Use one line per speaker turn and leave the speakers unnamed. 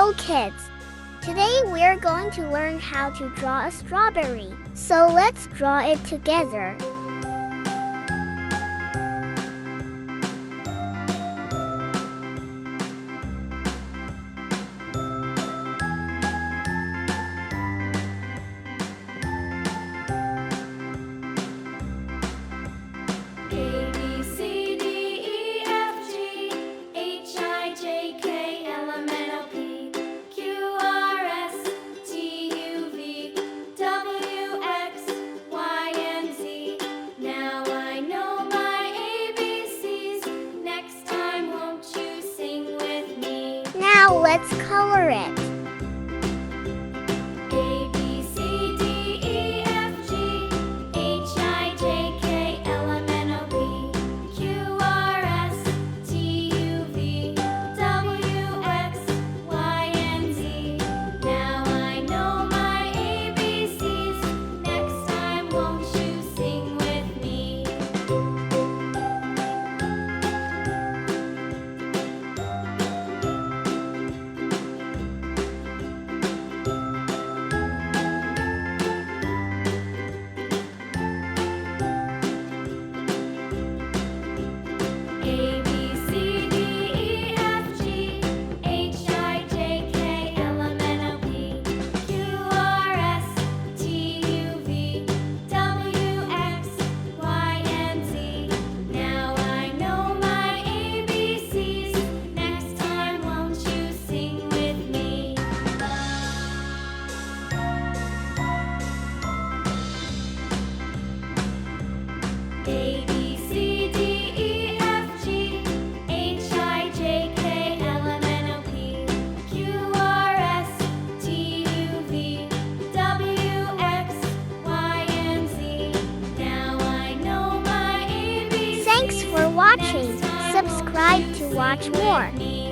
Hello kids! Today we're going to learn how to draw a strawberry. So let's draw it together. Now let's color it.
A, B, C, D, E, F, G, H, I, J, K, L, M, N, O, P, Q, R, S, T, U, V, W, X, Y, and Z. Now I know my ABCs. Next time, won't you sing with me? A, B, C, D, E, F, G, H, I, J, K, L, M, N, O, P, Q, R, S, T, U, V, W, X, Y, and Z. Now I know my ABCs. Next time, won't you sing with me? A, B, C, D, E, F, G, H, I, J, K, L, M, N, O, P, Q, R, S, T, U, V, W, X, Y, and Z. Now I know my ABCs.
Thanks for watching.
Next time, won't
Subscribe
you
to
sing
watch
with
more.
me?